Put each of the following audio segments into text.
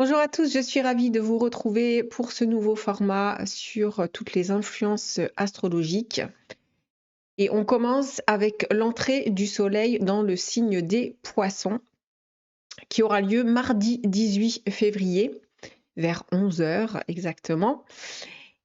Bonjour à tous, je suis ravie de vous retrouver pour ce nouveau format sur toutes les influences astrologiques. Et on commence avec l'entrée du soleil dans le signe des poissons, qui aura lieu mardi 18 février, vers 11 heures exactement.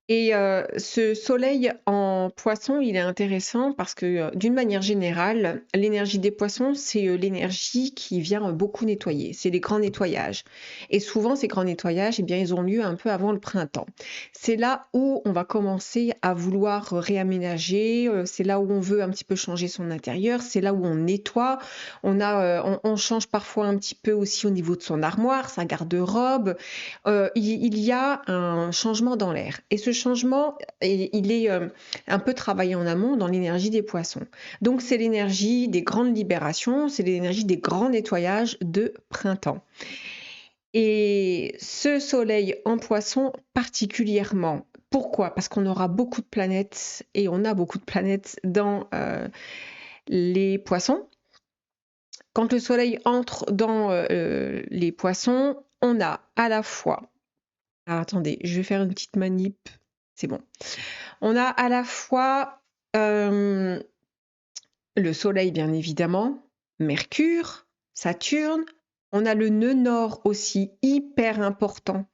Et ce soleil en poisson, il est intéressant parce que d'une manière générale, l'énergie des poissons, c'est l'énergie qui vient beaucoup nettoyer. C'est les grands nettoyages. Et souvent, ces grands nettoyages, eh bien, ils ont lieu un peu avant le printemps. C'est là où on va commencer à vouloir réaménager. C'est là où on veut un petit peu changer son intérieur. C'est là où on nettoie. On change parfois un petit peu aussi au niveau de son armoire, sa garde-robe. Il y a un changement dans l'air. Et ce changement, il est un peu travaillé en amont dans l'énergie des poissons. Donc c'est l'énergie des grandes libérations, c'est l'énergie des grands nettoyages de printemps. Et ce soleil en poisson particulièrement, pourquoi? Parce qu'on aura beaucoup de planètes et on a beaucoup de planètes dans les poissons. Quand le soleil entre dans les poissons, on a à la fois. Alors attendez, je vais faire une petite manip. C'est bon. On a à la fois le Soleil, bien évidemment, Mercure, Saturne. On a le nœud nord aussi, hyper important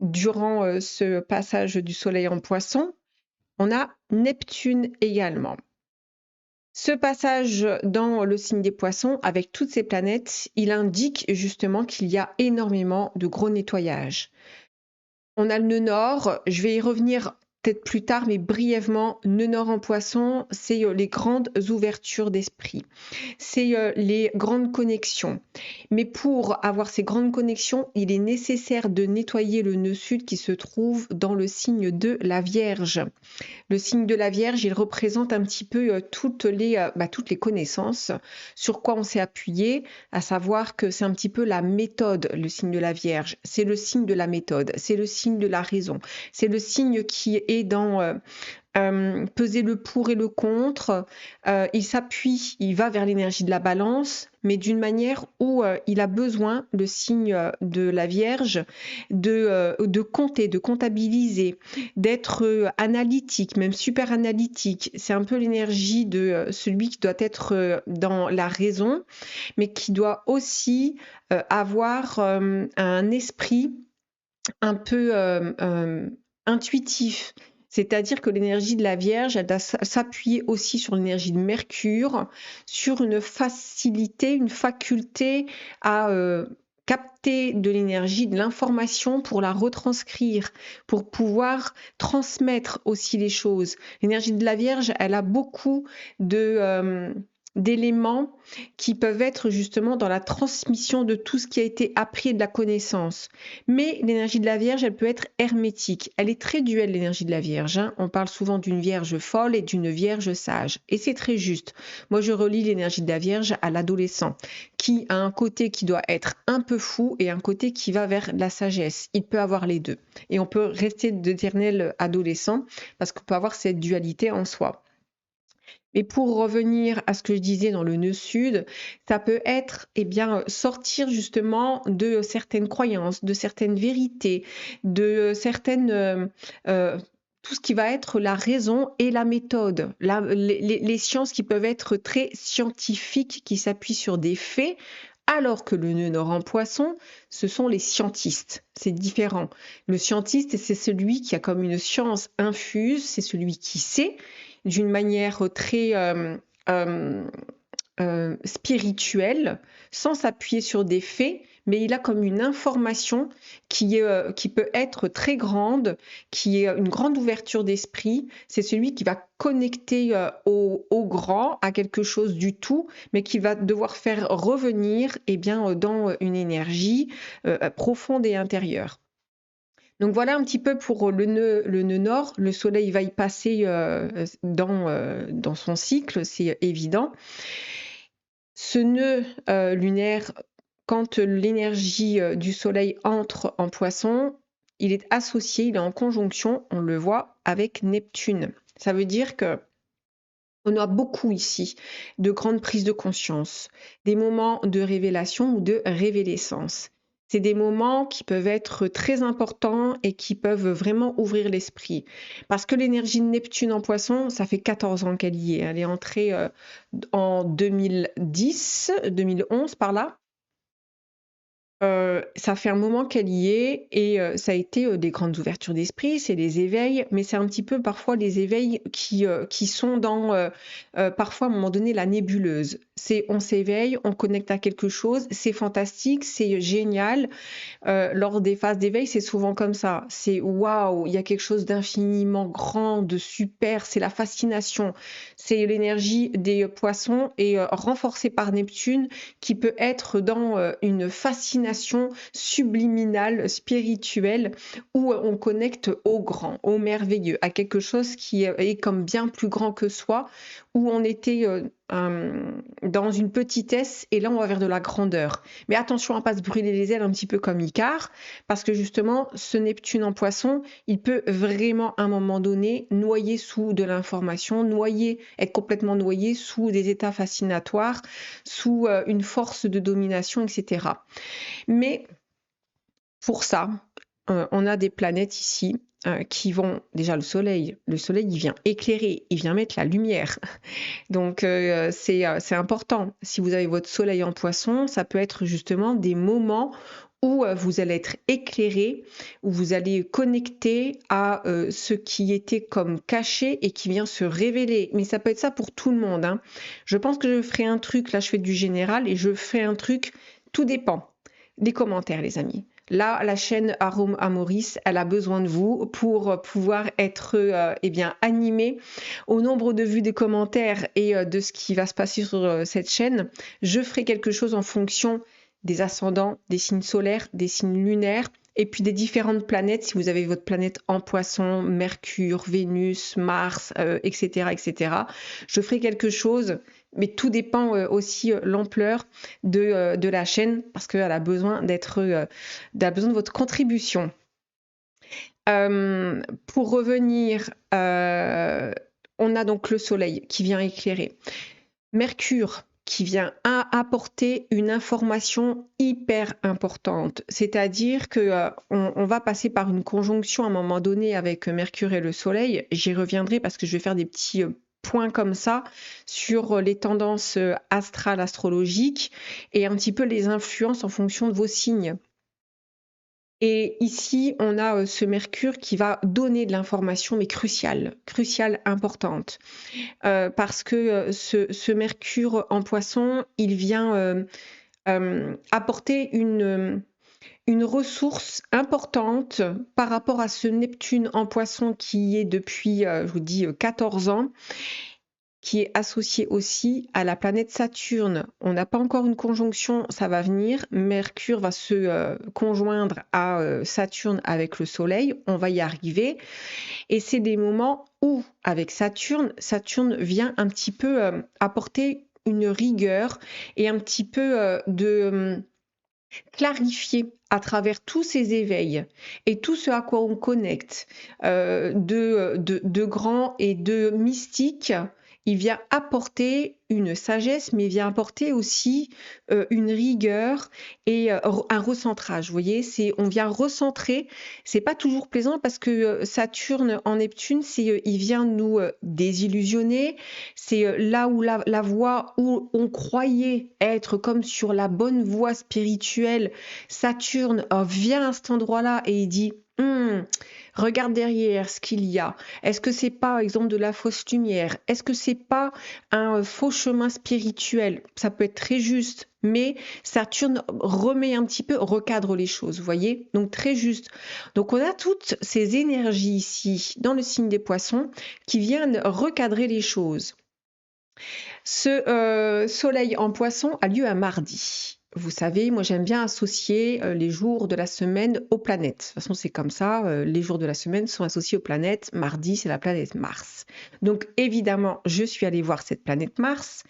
durant ce passage du Soleil en Poisson. On a Neptune également. Ce passage dans le signe des Poissons, avec toutes ces planètes, il indique justement qu'il y a énormément de gros nettoyages. On a le nœud nord, je vais y revenir peut-être plus tard, mais brièvement, nœud nord en poisson, c'est les grandes ouvertures d'esprit, c'est les grandes connexions. Mais pour avoir ces grandes connexions, il est nécessaire de nettoyer le nœud sud qui se trouve dans le signe de la Vierge. Le signe de la Vierge, il représente un petit peu toutes les connaissances, sur quoi on s'est appuyé, à savoir que c'est un petit peu la méthode, le signe de la Vierge. C'est le signe de la méthode, c'est le signe de la raison, c'est le signe qui est dans peser le pour et le contre. Il s'appuie, il va vers l'énergie de la balance, mais d'une manière où il a besoin, le signe de la Vierge, de compter, de comptabiliser, d'être analytique, même super analytique. C'est un peu l'énergie de celui qui doit être dans la raison, mais qui doit aussi avoir un esprit un peu intuitif. C'est-à-dire que l'énergie de la Vierge, elle doit s'appuyer aussi sur l'énergie de Mercure, sur une facilité, une faculté à capter de l'énergie, de l'information pour la retranscrire, pour pouvoir transmettre aussi les choses. L'énergie de la Vierge, elle a beaucoup d'éléments qui peuvent être justement dans la transmission de tout ce qui a été appris et de la connaissance. Mais l'énergie de la Vierge, elle peut être hermétique. Elle est très duelle, l'énergie de la Vierge. On parle souvent d'une Vierge folle et d'une Vierge sage. Et c'est très juste. Moi, je relie l'énergie de la Vierge à l'adolescent, qui a un côté qui doit être un peu fou et un côté qui va vers la sagesse. Il peut avoir les deux. Et on peut rester d'éternel adolescent parce qu'on peut avoir cette dualité en soi. Mais pour revenir à ce que je disais dans le nœud sud, ça peut être sortir justement de certaines croyances, de certaines vérités, de certaines tout ce qui va être la raison et la méthode, les sciences qui peuvent être très scientifiques, qui s'appuient sur des faits, alors que le nœud nord en poisson, ce sont les scientistes. C'est différent. Le scientiste, c'est celui qui a comme une science infuse, c'est celui qui sait d'une manière très spirituelle, sans s'appuyer sur des faits, mais il a comme une information qui peut être très grande, qui est une grande ouverture d'esprit. C'est celui qui va connecter au grand, à quelque chose du tout, mais qui va devoir faire revenir dans une énergie profonde et intérieure. Donc voilà un petit peu pour le nœud nord. Le soleil va y passer dans son cycle, c'est évident. Ce nœud lunaire, quand l'énergie du soleil entre en poisson, il est associé, il est en conjonction, on le voit, avec Neptune. Ça veut dire que on a beaucoup ici de grandes prises de conscience, des moments de révélation ou de révélescence. C'est des moments qui peuvent être très importants et qui peuvent vraiment ouvrir l'esprit. Parce que l'énergie de Neptune en Poisson, ça fait 14 ans qu'elle y est. Elle est entrée en 2010, 2011 par là. Ça fait un moment qu'elle y est et ça a été, des grandes ouvertures d'esprit, c'est des éveils, mais c'est un petit peu parfois les éveils qui sont dans, parfois à un moment donné la nébuleuse. C'est on s'éveille, on connecte à quelque chose, c'est fantastique, c'est génial. Lors des phases d'éveil, c'est souvent comme ça. C'est waouh, il y a quelque chose d'infiniment grand, de super, c'est la fascination. C'est l'énergie des poissons et renforcée par Neptune qui peut être dans une fascination subliminale, spirituelle, où on connecte au grand, au merveilleux, à quelque chose qui est comme bien plus grand que soi, où on était dans une petitesse et là on va vers de la grandeur. Mais attention à ne pas se brûler les ailes un petit peu comme Icare, parce que justement ce Neptune en Poisson, il peut vraiment à un moment donné noyer sous de l'information, être complètement noyé sous des états fascinatoires, sous une force de domination, etc. Mais pour ça, on a des planètes ici qui vont, déjà le soleil il vient éclairer, il vient mettre la lumière. Donc c'est important. Si vous avez votre soleil en Poisson, ça peut être justement des moments où vous allez être éclairé, où vous allez connecter à ce qui était comme caché et qui vient se révéler. Mais ça peut être ça pour tout le monde, hein. Je pense que je ferai un truc, là je fais du général et je fais un truc, tout dépend des commentaires les amis. Là, la chaîne Arôme Amoris, elle a besoin de vous pour pouvoir être animée. Au nombre de vues des commentaires et de ce qui va se passer sur cette chaîne, je ferai quelque chose en fonction des ascendants, des signes solaires, des signes lunaires, et puis des différentes planètes, si vous avez votre planète en Poisson, Mercure, Vénus, Mars, etc., etc. Je ferai quelque chose, mais tout dépend aussi l'ampleur de la chaîne, parce qu'elle a besoin elle a besoin de votre contribution. Pour revenir, on a donc le Soleil qui vient éclairer. Mercure qui vient apporter une information hyper importante. C'est-à-dire que on va passer par une conjonction à un moment donné avec Mercure et le Soleil. J'y reviendrai parce que je vais faire des petits points comme ça sur les tendances astrales, astrologiques et un petit peu les influences en fonction de vos signes. Et ici, on a ce Mercure qui va donner de l'information, mais cruciale, importante. Parce que ce Mercure en Poisson, il vient apporter une ressource importante par rapport à ce Neptune en Poisson qui est depuis, je vous dis, 14 ans, qui est associé aussi à la planète Saturne. On n'a pas encore une conjonction, ça va venir. Mercure va se conjoindre à Saturne avec le Soleil, on va y arriver. Et c'est des moments où, avec Saturne, Saturne vient un petit peu apporter une rigueur et un petit peu de clarifier à travers tous ces éveils et tout ce à quoi on connecte de grand et de mystique. Il vient apporter une sagesse, mais il vient apporter aussi une rigueur et un recentrage. Vous voyez, on vient recentrer. C'est pas toujours plaisant parce que Saturne en Neptune, il vient nous désillusionner. C'est là où la voie où on croyait être comme sur la bonne voie spirituelle. Saturne vient à cet endroit-là et il dit regarde derrière ce qu'il y a. Est-ce que c'est pas, par exemple, de la fausse lumière? Est-ce que c'est pas un faux chemin spirituel? Ça peut être très juste, mais Saturne remet un petit peu, recadre les choses, vous voyez? Donc très juste. Donc on a toutes ces énergies ici, dans le signe des Poissons, qui viennent recadrer les choses. Ce soleil en Poisson a lieu un mardi. Vous savez, moi j'aime bien associer les jours de la semaine aux planètes. De toute façon, c'est comme ça, les jours de la semaine sont associés aux planètes. Mardi, c'est la planète Mars. Donc évidemment, je suis allée voir cette planète Mars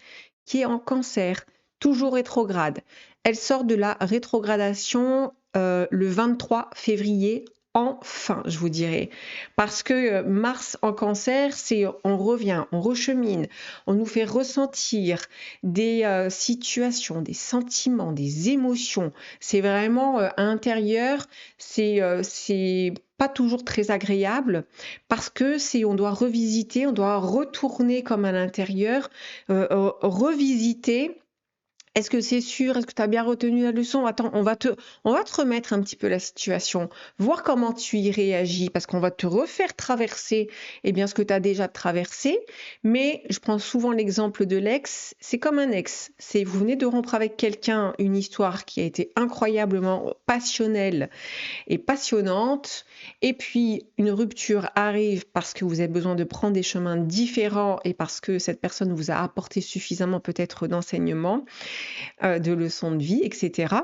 qui est en Cancer, toujours rétrograde. Elle sort de la rétrogradation le 23 février enfin, je vous dirais. Parce que Mars en Cancer, c'est on revient, on rechemine, on nous fait ressentir des situations, des sentiments, des émotions. C'est vraiment à l'intérieur, c'est pas toujours très agréable parce que on doit revisiter, on doit retourner comme à l'intérieur, revisiter. Est-ce que c'est sûr? Est-ce que tu as bien retenu la leçon? Attends, on va te remettre un petit peu la situation, voir comment tu y réagis, parce qu'on va te refaire traverser ce que tu as déjà traversé. Mais je prends souvent l'exemple de l'ex, c'est comme un ex. C'est vous venez de rompre avec quelqu'un une histoire qui a été incroyablement passionnelle et passionnante. Et puis, une rupture arrive parce que vous avez besoin de prendre des chemins différents et parce que cette personne vous a apporté suffisamment peut-être d'enseignements, de leçons de vie, etc.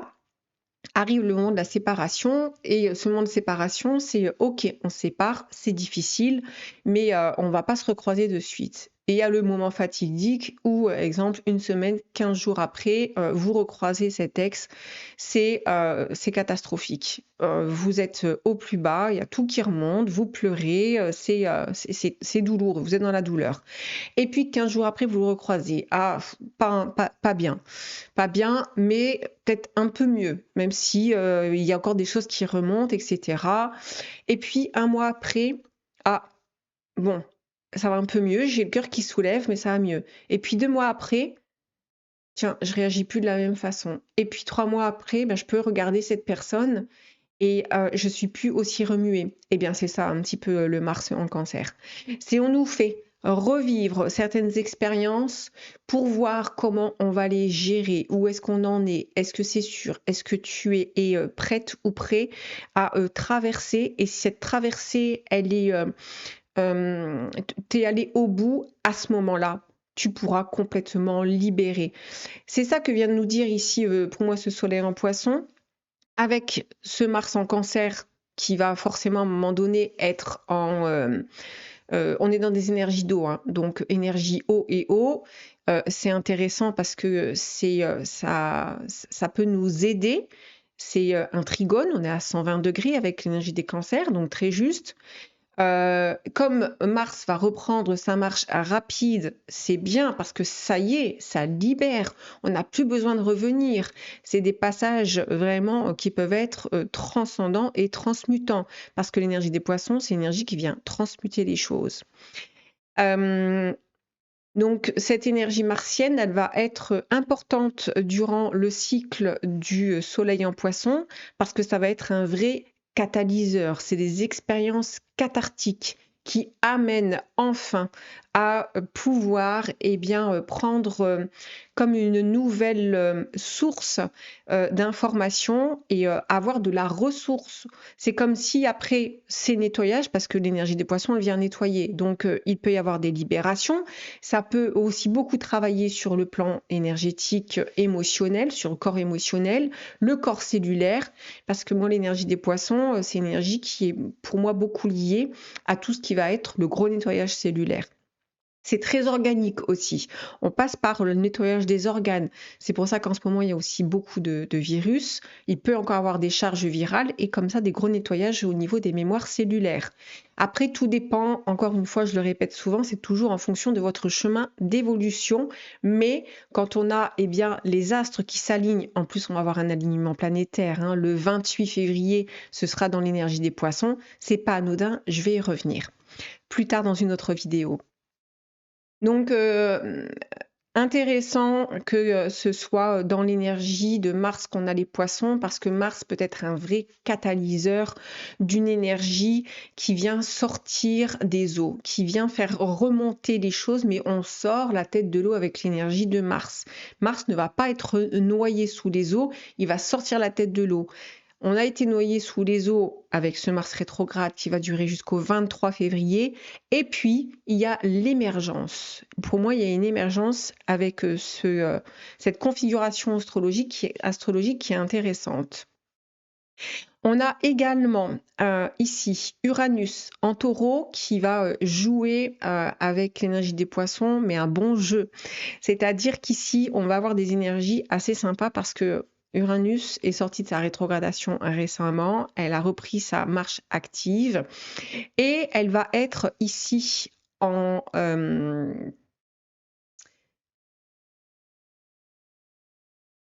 Arrive le moment de la séparation et ce moment de séparation, c'est OK, on se sépare, c'est difficile, mais on ne va pas se recroiser de suite. Et il y a le moment fatidique où, exemple, une semaine, 15 jours après, vous recroisez cet ex, c'est catastrophique. Vous êtes au plus bas, il y a tout qui remonte, vous pleurez, c'est douloureux, vous êtes dans la douleur. Et puis 15 jours après, vous le recroisez. Ah, pas bien. Pas bien, mais peut-être un peu mieux, même si il y a encore des choses qui remontent, etc. Et puis un mois après, ah, bon, ça va un peu mieux, j'ai le cœur qui soulève, mais ça va mieux. Et puis 2 mois après, tiens, je réagis plus de la même façon. Et puis 3 mois après, je peux regarder cette personne et je suis plus aussi remuée. Eh bien, c'est ça un petit peu le Mars en Cancer. C'est on nous fait revivre certaines expériences pour voir comment on va les gérer, où est-ce qu'on en est, est-ce que c'est sûr, est-ce que tu es prête ou prêt à traverser, et si cette traversée, elle est, t'es allé au bout à ce moment-là, tu pourras complètement libérer. C'est ça que vient de nous dire ici, pour moi, ce soleil en poisson avec ce Mars en Cancer qui va forcément à un moment donné être on est dans des énergies d'eau, hein, donc énergie eau et eau. C'est intéressant parce que ça peut nous aider. C'est un trigone, on est à 120 degrés avec l'énergie des cancers, donc très juste. Comme Mars va reprendre sa marche rapide, c'est bien parce que ça y est, ça libère. On n'a plus besoin de revenir. C'est des passages vraiment qui peuvent être transcendants et transmutants parce que l'énergie des poissons, c'est une énergie qui vient transmuter les choses. Donc cette énergie martienne, elle va être importante durant le cycle du soleil en poisson parce que ça va être un vrai catalyseur. C'est des expériences cathartiques qui amènent enfin à pouvoir prendre comme une nouvelle source d'informations et avoir de la ressource. C'est comme si après ces nettoyages, parce que l'énergie des poissons, elle vient nettoyer, donc il peut y avoir des libérations. Ça peut aussi beaucoup travailler sur le plan énergétique, émotionnel, sur le corps émotionnel, le corps cellulaire, parce que moi, l'énergie des poissons, c'est une énergie qui est pour moi beaucoup liée à tout ce qui va être le gros nettoyage cellulaire. C'est très organique aussi. On passe par le nettoyage des organes. C'est pour ça qu'en ce moment, il y a aussi beaucoup de virus. Il peut encore avoir des charges virales et comme ça, des gros nettoyages au niveau des mémoires cellulaires. Après, tout dépend, encore une fois, je le répète souvent, c'est toujours en fonction de votre chemin d'évolution. Mais quand on a les astres qui s'alignent, en plus, on va avoir un alignement planétaire. Hein, le 28 février, ce sera dans l'énergie des poissons. C'est pas anodin, je vais y revenir plus tard dans une autre vidéo. Donc, intéressant que ce soit dans l'énergie de Mars qu'on a les poissons, parce que Mars peut être un vrai catalyseur d'une énergie qui vient sortir des eaux, qui vient faire remonter les choses, mais on sort la tête de l'eau avec l'énergie de Mars. Mars ne va pas être noyé sous les eaux, il va sortir la tête de l'eau. On a été noyé sous les eaux avec ce Mars rétrograde qui va durer jusqu'au 23 février. Et puis, il y a l'émergence. Pour moi, il y a une émergence avec cette configuration astrologique qui est intéressante. On a également ici Uranus en taureau qui va jouer avec l'énergie des poissons, mais un bon jeu. C'est-à-dire qu'ici, on va avoir des énergies assez sympas parce que Uranus est sorti de sa rétrogradation récemment, elle a repris sa marche active et elle va être ici en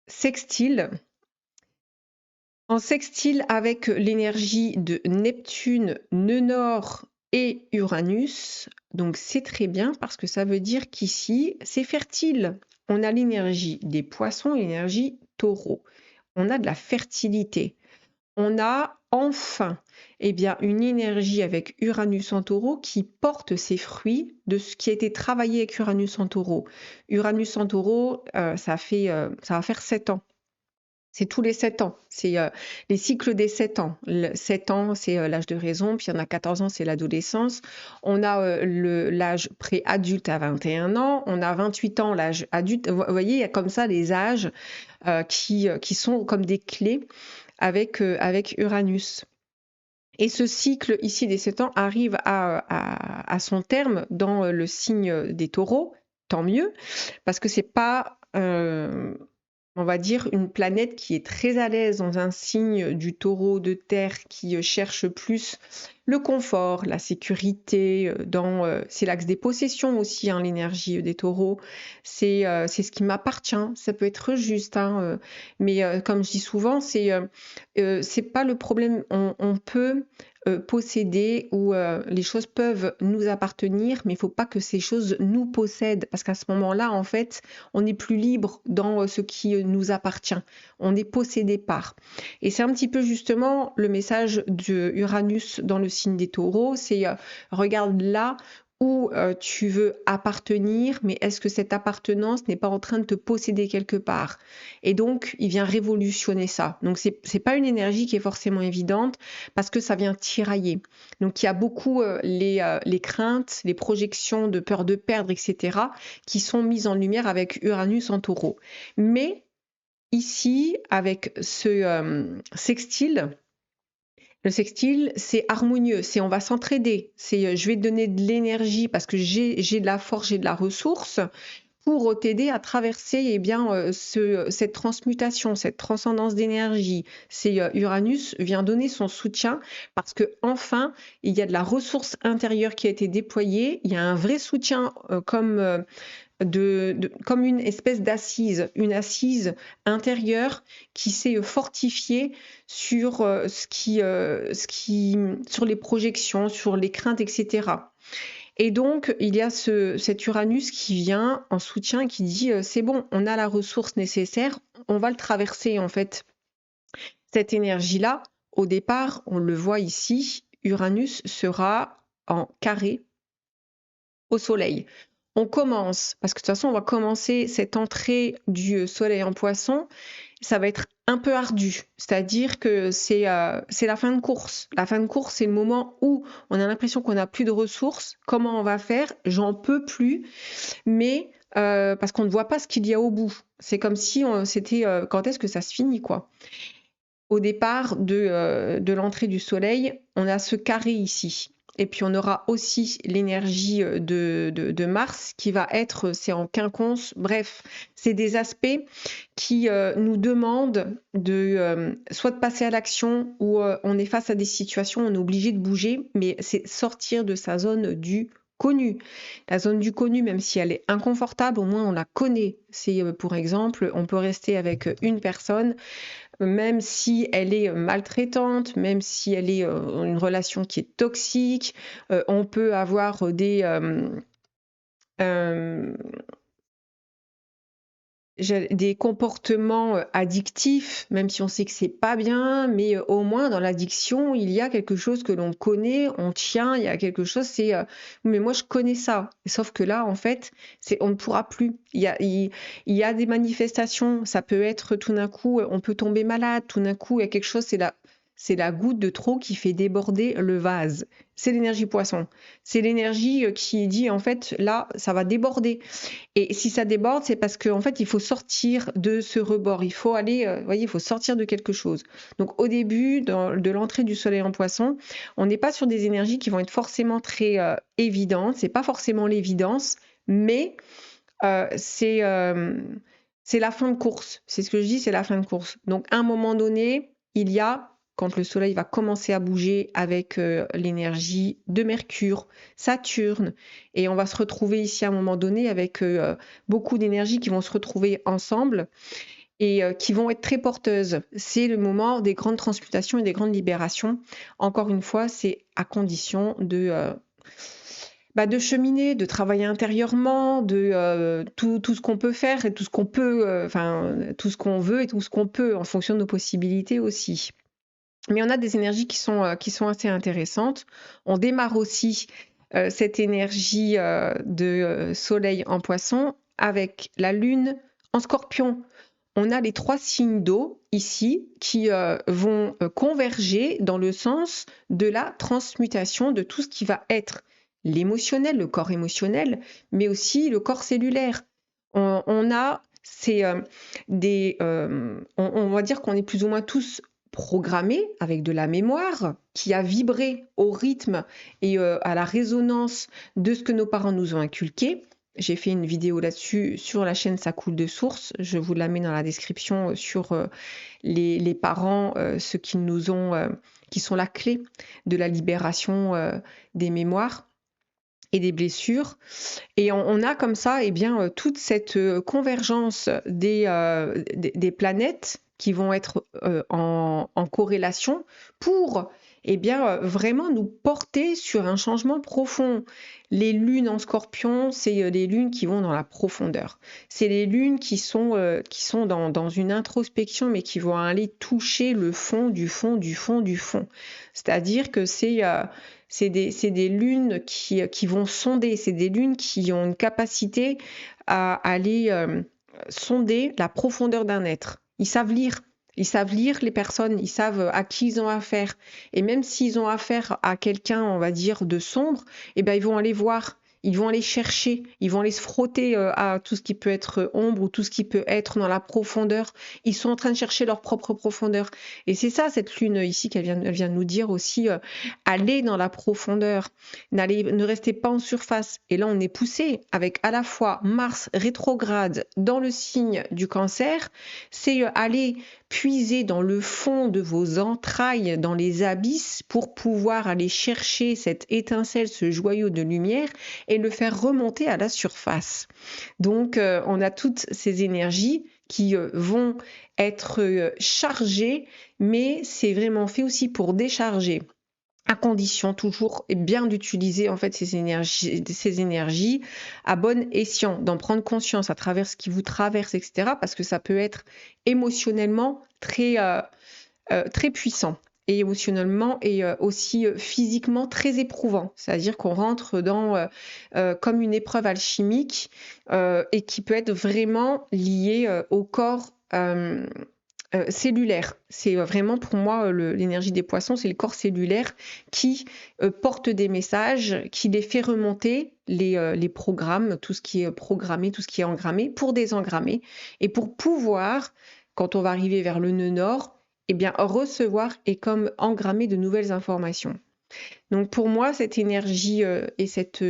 sextile, avec l'énergie de Neptune, nœud nord et Uranus. Donc c'est très bien parce que ça veut dire qu'ici, c'est fertile. On a l'énergie des poissons et l'énergie taureau. On a de la fertilité. On a enfin une énergie avec Uranus en taureau qui porte ses fruits de ce qui a été travaillé avec Uranus en taureau. Uranus en taureau, ça va faire 7 ans. C'est tous les 7 ans. C'est les cycles des 7 ans. 7 ans, c'est l'âge de raison, puis il y en a 14 ans, c'est l'adolescence. On a l'âge pré-adulte à 21 ans. On a 28 ans, l'âge adulte. Vous voyez, il y a comme ça les âges qui sont comme des clés avec Uranus. Et ce cycle ici des 7 ans arrive à son terme dans le signe des taureaux. Tant mieux, parce que c'est pas on va dire, une planète qui est très à l'aise dans un signe du taureau de terre qui cherche plus le confort, la sécurité, c'est l'axe des possessions aussi, hein, l'énergie des taureaux. C'est ce qui m'appartient. Ça peut être juste, hein, mais comme je dis souvent, c'est pas le problème. On peut posséder ou les choses peuvent nous appartenir, mais il ne faut pas que ces choses nous possèdent, parce qu'à ce moment-là, en fait, on n'est plus libre dans ce qui nous appartient. On est possédé par. Et c'est un petit peu justement le message de Uranus dans le signe des taureaux, c'est regarde là où tu veux appartenir, mais est-ce que cette appartenance n'est pas en train de te posséder quelque part? Et donc, il vient révolutionner ça. Donc, c'est pas une énergie qui est forcément évidente parce que ça vient tirailler. Donc, il y a beaucoup les craintes, les projections de peur de perdre, etc., qui sont mises en lumière avec Uranus en taureau. Mais ici, avec ce sextile, le sextile, c'est harmonieux, c'est on va s'entraider, c'est je vais te donner de l'énergie parce que j'ai de la force, j'ai de la ressource pour t'aider à traverser cette transmutation, cette transcendance d'énergie. C'est Uranus vient donner son soutien parce que enfin il y a de la ressource intérieure qui a été déployée, il y a un vrai soutien comme une espèce d'assise, une assise intérieure qui s'est fortifiée sur sur les projections, sur les craintes, etc. Et donc, il y a cet Uranus qui vient en soutien, qui dit c'est bon, on a la ressource nécessaire, on va le traverser en fait. Cette énergie-là, au départ, on le voit ici, Uranus sera en carré au Soleil. On commence, parce que de toute façon, on va commencer cette entrée du Soleil en Poisson, ça va être un peu ardu, c'est-à-dire que c'est la fin de course. La fin de course, c'est le moment où on a l'impression qu'on n'a plus de ressources. Comment on va faire? J'en peux plus, mais parce qu'on ne voit pas ce qu'il y a au bout. C'est comme si c'était quand est-ce que ça se finit, quoi. Au départ de l'entrée du Soleil, on a ce carré ici. Et puis on aura aussi l'énergie de Mars qui va être, c'est en quinconce. Bref, c'est des aspects qui nous demandent soit de passer à l'action ou on est face à des situations, on est obligé de bouger, mais c'est sortir de sa zone du connu. La zone du connu, même si elle est inconfortable, au moins on la connaît. C'est pour exemple, on peut rester avec une personne même si elle est maltraitante, même si elle est une relation qui est toxique, on peut avoir des comportements addictifs, même si on sait que c'est pas bien, mais au moins dans l'addiction, il y a quelque chose que l'on connaît, on tient, il y a quelque chose, c'est mais moi je connais ça. Sauf que là, en fait, on ne pourra plus. Il y a des manifestations, ça peut être tout d'un coup, on peut tomber malade, tout d'un coup, il y a quelque chose, c'est la goutte de trop qui fait déborder le vase. C'est l'énergie poisson. C'est l'énergie qui dit, en fait, là, ça va déborder. Et si ça déborde, c'est parce qu'en fait, il faut sortir de ce rebord. Il faut aller, vous voyez, il faut sortir de quelque chose. Donc, au début de l'entrée du Soleil en Poisson, on n'est pas sur des énergies qui vont être forcément très évidentes. C'est pas forcément l'évidence, mais c'est c'est la fin de course. C'est ce que je dis, c'est la fin de course. Donc, à un moment donné, quand le Soleil va commencer à bouger avec l'énergie de Mercure, Saturne, et on va se retrouver ici à un moment donné avec beaucoup d'énergie qui vont se retrouver ensemble et qui vont être très porteuses. C'est le moment des grandes transmutations et des grandes libérations. Encore une fois, c'est à condition de cheminer, de travailler intérieurement, de tout ce qu'on peut faire et tout ce qu'on peut, tout ce qu'on veut et tout ce qu'on peut en fonction de nos possibilités aussi. Mais on a des énergies qui sont assez intéressantes. On démarre aussi cette énergie de soleil en poisson avec la lune en scorpion. On a les 3 signes d'eau ici qui vont converger dans le sens de la transmutation de tout ce qui va être l'émotionnel, le corps émotionnel, mais aussi le corps cellulaire. On va dire qu'on est plus ou moins tous programmés avec de la mémoire qui a vibré au rythme et à la résonance de ce que nos parents nous ont inculqué. J'ai fait une vidéo là-dessus sur la chaîne Ça coule de source. Je vous la mets dans la description sur les parents, ceux qui qui sont la clé de la libération des mémoires et des blessures. Et on a comme ça toute cette convergence des planètes qui vont être en corrélation pour vraiment nous porter sur un changement profond. Les lunes en scorpion, c'est les lunes qui vont dans la profondeur. C'est les lunes qui sont dans une introspection, mais qui vont aller toucher le fond du fond du fond du fond. C'est-à-dire que c'est des lunes qui vont sonder, c'est des lunes qui ont une capacité à aller sonder la profondeur d'un être. Ils savent lire les personnes, ils savent à qui ils ont affaire. Et même s'ils ont affaire à quelqu'un, on va dire, de sombre, ils vont aller voir, ils vont aller chercher, ils vont aller se frotter à tout ce qui peut être ombre ou tout ce qui peut être dans la profondeur. Ils sont en train de chercher leur propre profondeur. Et c'est ça, cette lune ici, elle vient de nous dire aussi, aller dans la profondeur, ne restez pas en surface. Et là, on est poussé avec à la fois Mars rétrograde dans le signe du Cancer, c'est aller puiser dans le fond de vos entrailles, dans les abysses, pour pouvoir aller chercher cette étincelle, ce joyau de lumière et le faire remonter à la surface. Donc, on a toutes ces énergies qui vont être chargées, mais c'est vraiment fait aussi pour décharger, à condition toujours et bien d'utiliser en fait ces énergies à bon escient, d'en prendre conscience à travers ce qui vous traverse, etc. Parce que ça peut être émotionnellement très puissant et émotionnellement et aussi physiquement très éprouvant. C'est-à-dire qu'on rentre dans comme une épreuve alchimique et qui peut être vraiment liée au corps cellulaire. C'est vraiment pour moi l'énergie des poissons, c'est le corps cellulaire qui porte des messages, qui les fait remonter, les programmes, tout ce qui est programmé, tout ce qui est engrammé, pour désengrammer et pour pouvoir, quand on va arriver vers le nœud nord, recevoir et comme engrammer de nouvelles informations. Donc pour moi, cette énergie et cette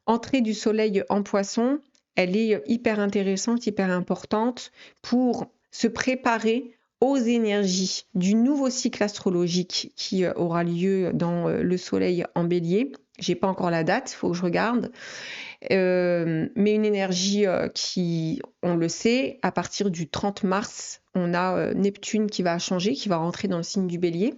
entrée du soleil en poisson, elle est hyper intéressante, hyper importante pour se préparer aux énergies du nouveau cycle astrologique qui aura lieu dans le soleil en bélier. J'ai pas encore la date, il faut que je regarde. Mais une énergie qui, on le sait, à partir du 30 mars, on a Neptune qui va changer, qui va rentrer dans le signe du bélier,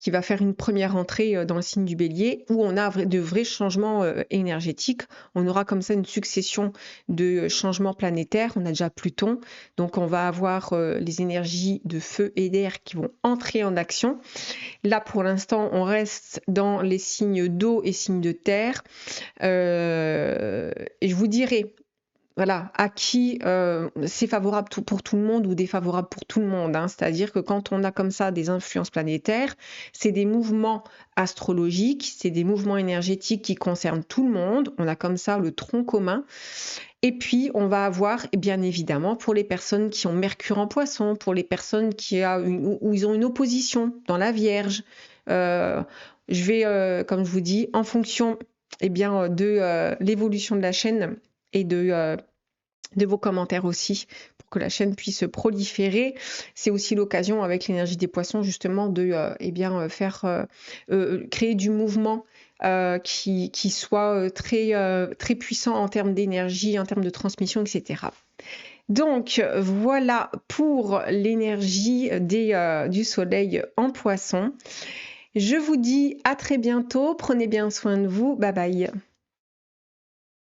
qui va faire une première entrée dans le signe du bélier, où on a de vrais changements énergétiques. On aura comme ça une succession de changements planétaires. On a déjà Pluton, donc on va avoir les énergies de feu et d'air qui vont entrer en action. Là, pour l'instant, on reste dans les signes d'eau et signes de terre. Et je vous dirai, voilà, à qui c'est favorable pour tout le monde ou défavorable pour tout le monde. C'est-à-dire que quand on a comme ça des influences planétaires, c'est des mouvements astrologiques, c'est des mouvements énergétiques qui concernent tout le monde. On a comme ça le tronc commun. Et puis, on va avoir, bien évidemment, pour les personnes qui ont Mercure en Poisson, pour les personnes où ils ont une opposition dans la Vierge. Je vais, comme je vous dis, en fonction de l'évolution de la chaîne et de vos commentaires aussi pour que la chaîne puisse proliférer. C'est aussi l'occasion avec l'énergie des poissons justement de créer du mouvement qui soit très puissant en termes d'énergie, en termes de transmission, etc. Donc voilà pour l'énergie du soleil en poisson. Je vous dis à très bientôt, prenez bien soin de vous, bye bye.